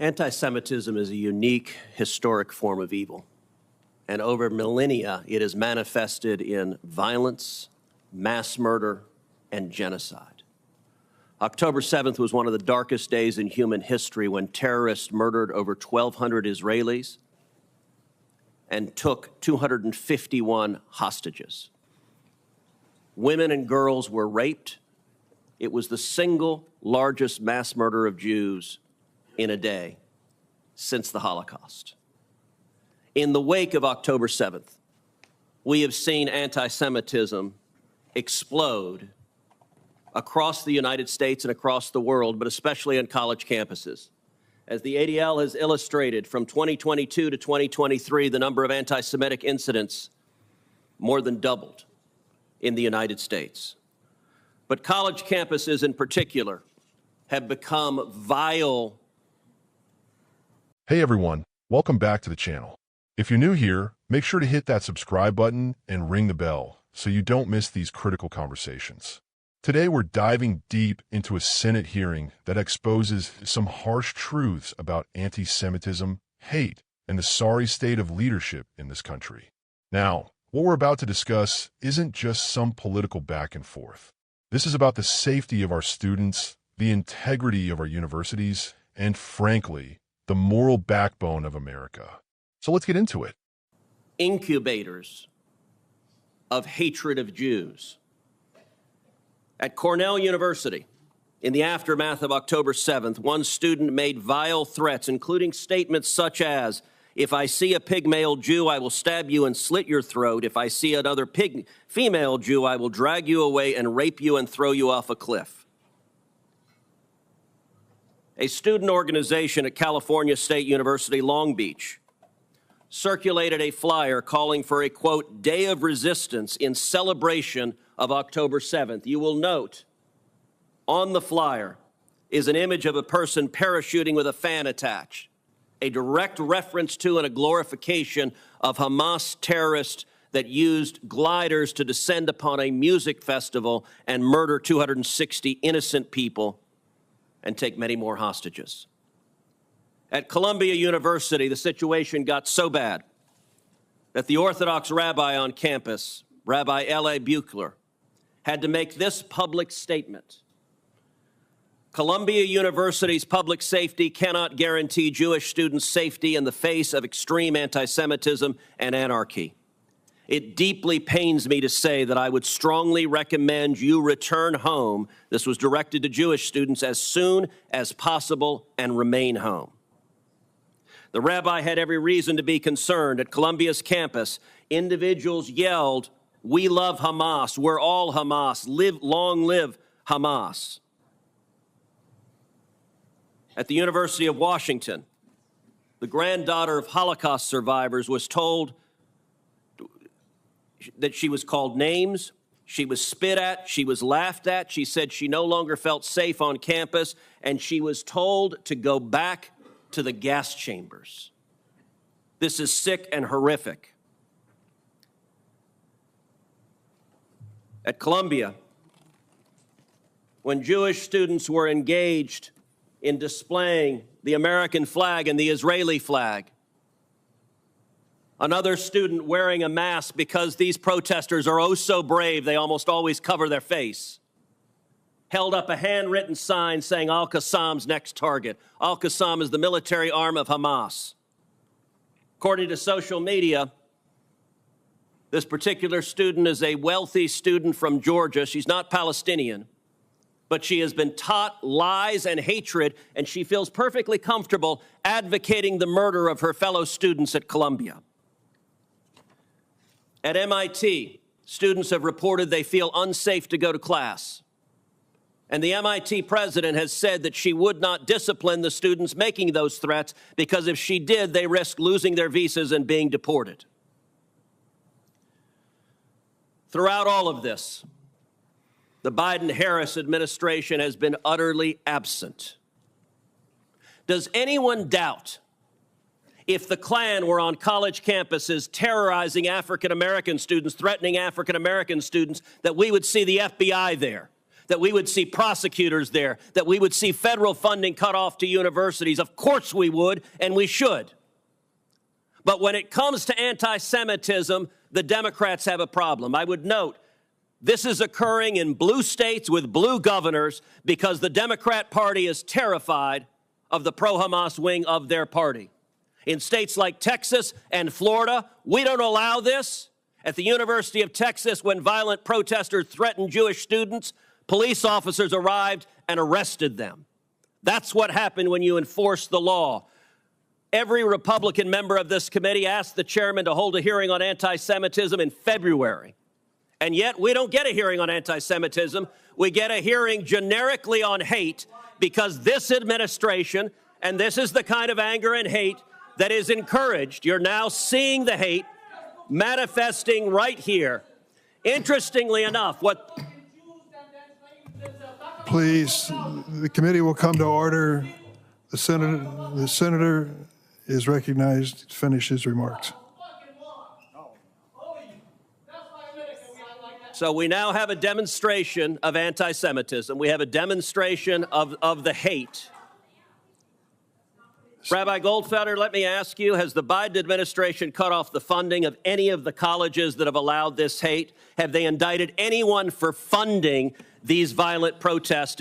Antisemitism is a unique historic form of evil, and over millennia it is manifested in violence, mass murder, and genocide. October 7th was one of the darkest days in human history when terrorists murdered over 1,200 Israelis and took 251 hostages. Women and girls were raped. It was the single largest mass murder of Jews in a day since the Holocaust. In the wake of October 7th, we have seen anti-Semitism explode across the United States and across the world, but especially on college campuses. As the ADL has illustrated, from 2022 to 2023, the number of anti-Semitic incidents more than doubled in the United States. But college campuses in particular have become vile. Hey everyone, welcome back to the channel. If you're new here, make sure to hit that subscribe button and ring the bell so you don't miss these critical conversations. Today we're diving deep into a Senate hearing that exposes some harsh truths about anti-Semitism, hate, and the sorry state of leadership in this country. Now, what we're about to discuss isn't just some political back and forth. This is about the safety of our students, the integrity of our universities, and frankly, the moral backbone of America. So let's get into it. Incubators of hatred of Jews. At Cornell University, in the aftermath of October 7th, one student made vile threats, including statements such as, "If I see a pygmalion Jew, I will stab you and slit your throat. If I see another female Jew, I will drag you away and rape you and throw you off a cliff." A student organization at California State University, Long Beach, circulated a flyer calling for a, quote, day of resistance in celebration of October 7th. You will note on the flyer is an image of a person parachuting with a fan attached, a direct reference to and a glorification of Hamas terrorists that used gliders to descend upon a music festival and murder 260 innocent people and take many more hostages. At Columbia University, the situation got so bad that the Orthodox rabbi on campus, Rabbi L.A. Buechler, had to make this public statement. Columbia University's public safety cannot guarantee Jewish students' safety in the face of extreme anti-Semitism and anarchy. It deeply pains me to say that I would strongly recommend you return home. This was directed to Jewish students as soon as possible and remain home. The rabbi had every reason to be concerned. At Columbia's campus, individuals yelled, "We love Hamas, we're all Hamas, long live Hamas." At the University of Washington, the granddaughter of Holocaust survivors was told that she was called names, she was spit at, she was laughed at. She said she no longer felt safe on campus, and she was told to go back to the gas chambers. This is sick and horrific. At Columbia, when Jewish students were engaged in displaying the American flag and the Israeli flag, another student wearing a mask because these protesters are oh so brave, they almost always cover their face, held up a handwritten sign saying Al-Qassam's next target. Al-Qassam is the military arm of Hamas. According to social media, this particular student is a wealthy student from Georgia. She's not Palestinian, but she has been taught lies and hatred, and she feels perfectly comfortable advocating the murder of her fellow students at Columbia. At MIT, students have reported they feel unsafe to go to class. And the MIT president has said that she would not discipline the students making those threats because if she did, they risk losing their visas and being deported. Throughout all of this, the Biden-Harris administration has been utterly absent. Does anyone doubt if the Klan were on college campuses terrorizing African-American students, threatening African-American students, that we would see the FBI there, that we would see prosecutors there, that we would see federal funding cut off to universities. Of course we would, and we should. But when it comes to anti-Semitism, the Democrats have a problem. I would note, this is occurring in blue states with blue governors because the Democrat Party is terrified of the pro-Hamas wing of their party. In states like Texas and Florida, we don't allow this. At the University of Texas, when violent protesters threatened Jewish students, police officers arrived and arrested them. That's what happened when you enforce the law. Every Republican member of this committee asked the chairman to hold a hearing on anti-Semitism in February. And yet we don't get a hearing on anti-Semitism. We get a hearing generically on hate because this administration, and this is the kind of anger and hate that is encouraged. You're now seeing the hate manifesting right here. Interestingly enough, Please, the committee will come to order. The senator is recognized to finish his remarks. So we now have a demonstration of anti-Semitism. We have a demonstration of the hate. Rabbi Goldfelder, let me ask you, has the Biden administration cut off the funding of any of the colleges that have allowed this hate? Have they indicted anyone for funding these violent protests?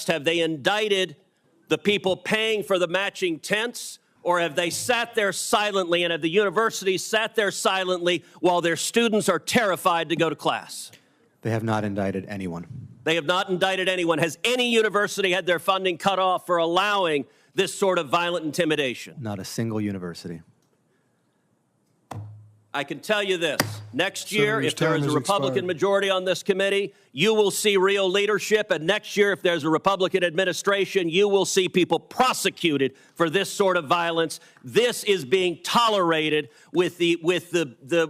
Have they indicted the people paying for the matching tents? Or have they sat there silently, and have the universities sat there silently while their students are terrified to go to class? They have not indicted anyone. They have not indicted anyone. Has any university had their funding cut off for allowing this sort of violent intimidation? Not a single university. I can tell you this. Next year, if there is a Republican expired. majority on this committee, you will see real leadership. And next year, if there's a Republican administration, you will see people prosecuted for this sort of violence. This is being tolerated with the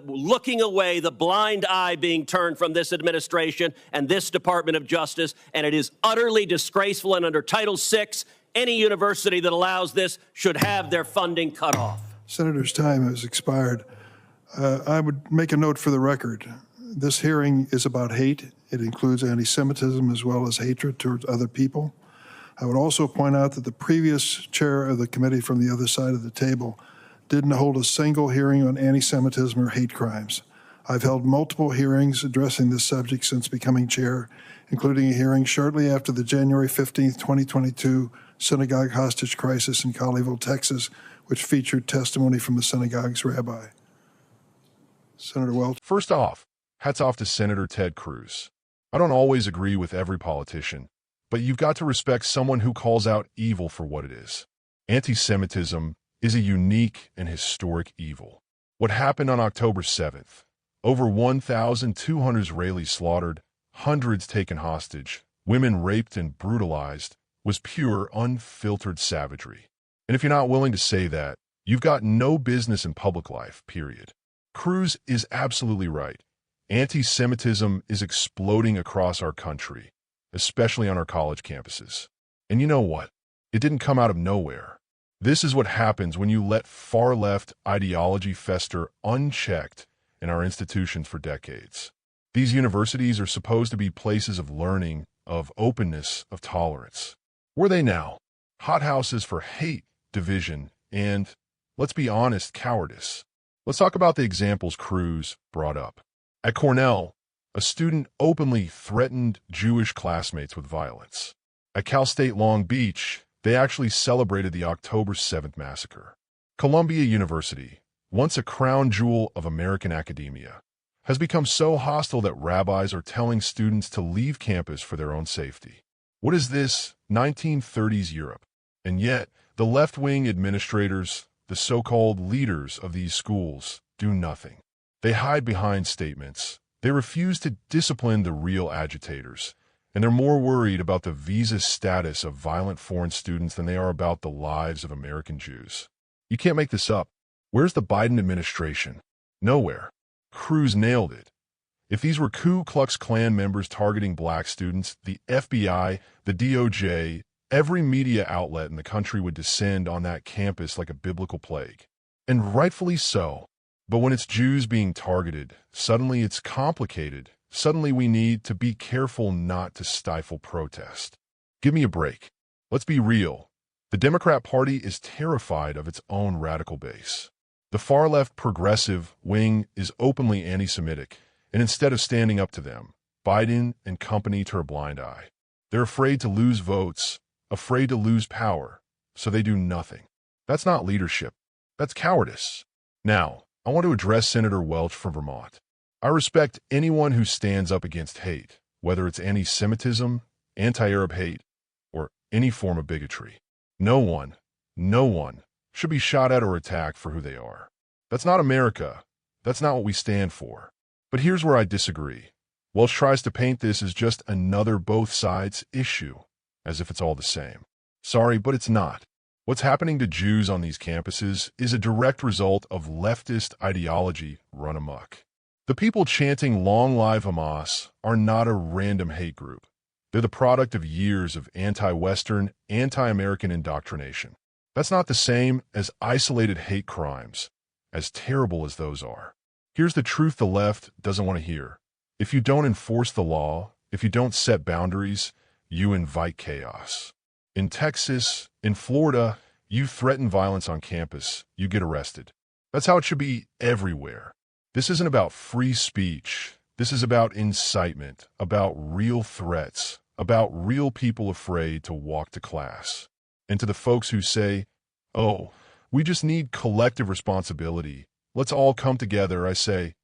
looking away, the blind eye being turned from this administration and this Department of Justice. And it is utterly disgraceful. And under Title VI, any university that allows this should have their funding cut off. Senator's time has expired. I would make a note for the record. This hearing is about hate. It includes anti-Semitism as well as hatred towards other people. I would also point out that the previous chair of the committee from the other side of the table didn't hold a single hearing on anti-Semitism or hate crimes. I've held multiple hearings addressing this subject since becoming chair, including a hearing shortly after the January 15th, 2022 synagogue hostage crisis in Colleyville, Texas, which featured testimony from the synagogue's rabbi. Senator Welch. First off, hats off to Senator Ted Cruz. I don't always agree with every politician, but you've got to respect someone who calls out evil for what it is. Anti-Semitism is a unique and historic evil. What happened on October 7th, over 1,200 Israelis slaughtered, hundreds taken hostage, women raped and brutalized, was pure, unfiltered savagery. And if you're not willing to say that, you've got no business in public life, period. Cruz is absolutely right. Anti-Semitism is exploding across our country, especially on our college campuses. And you know what? It didn't come out of nowhere. This is what happens when you let far-left ideology fester unchecked in our institutions for decades. These universities are supposed to be places of learning, of openness, of tolerance. Were they now? Hothouses for hate, division, and, let's be honest, cowardice. Let's talk about the examples Cruz brought up. At Cornell, a student openly threatened Jewish classmates with violence. At Cal State Long Beach, they actually celebrated the October 7th massacre. Columbia University, once a crown jewel of American academia, has become so hostile that rabbis are telling students to leave campus for their own safety. What is this? 1930s Europe. And yet, the left-wing administrators, the so-called leaders of these schools, do nothing. They hide behind statements. They refuse to discipline the real agitators. And they're more worried about the visa status of violent foreign students than they are about the lives of American Jews. You can't make this up. Where's the Biden administration? Nowhere. Cruz nailed it. If these were Ku Klux Klan members targeting black students, the FBI, the DOJ, every media outlet in the country would descend on that campus like a biblical plague. And rightfully so. But when it's Jews being targeted, suddenly it's complicated suddenly we need to be careful not to stifle protest. Give me a break. Let's be real. The Democrat Party is terrified of its own radical base. The far-left progressive wing is openly anti-Semitic, and instead of standing up to them, Biden and company turn a blind eye. They're afraid to lose votes, afraid to lose power, so they do nothing. That's not leadership. That's cowardice. Now, I want to address Senator Welch from Vermont. I respect anyone who stands up against hate, whether it's anti-Semitism, anti-Arab hate, or any form of bigotry. No one should be shot at or attacked for who they are. That's not America. That's not what we stand for. But here's where I disagree. Welch tries to paint this as just another both sides issue, as if it's all the same. Sorry, but it's not. What's happening to Jews on these campuses is a direct result of leftist ideology run amok. The people chanting "Long Live Hamas" are not a random hate group. They're the product of years of anti-Western, anti-American indoctrination. That's not the same as isolated hate crimes, as terrible as those are. Here's the truth the left doesn't want to hear. If you don't enforce the law, if you don't set boundaries, you invite chaos. In Texas, in Florida, you threaten violence on campus, you get arrested. That's how it should be everywhere. This isn't about free speech. This is about incitement, about real threats, about real people afraid to walk to class. And to the folks who say, "Oh, we just need collective responsibility. Let's all come together," I say,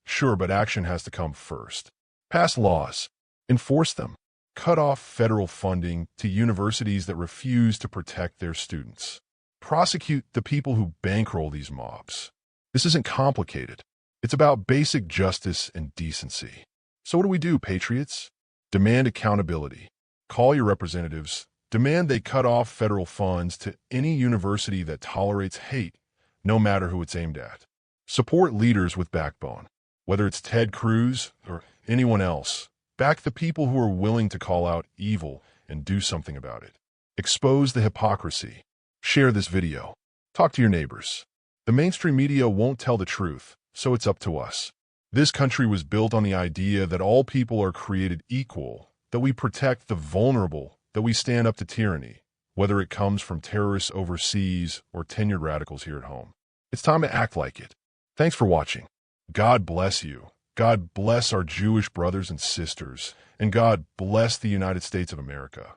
sure, but action has to come first. Pass laws. Enforce them. Cut off federal funding to universities that refuse to protect their students. Prosecute the people who bankroll these mobs. This isn't complicated. It's about basic justice and decency. So what do, patriots? Demand accountability. Call your representatives. Demand they cut off federal funds to any university that tolerates hate, no matter who it's aimed at. Support leaders with backbone. Whether it's Ted Cruz or anyone else, back the people who are willing to call out evil and do something about it. Expose the hypocrisy. Share this video. Talk to your neighbors. The mainstream media won't tell the truth, so it's up to us. This country was built on the idea that all people are created equal, that we protect the vulnerable, that we stand up to tyranny, whether it comes from terrorists overseas or tenured radicals here at home. It's time to act like it. Thanks for watching. God bless you. God bless our Jewish brothers and sisters, and God bless the United States of America.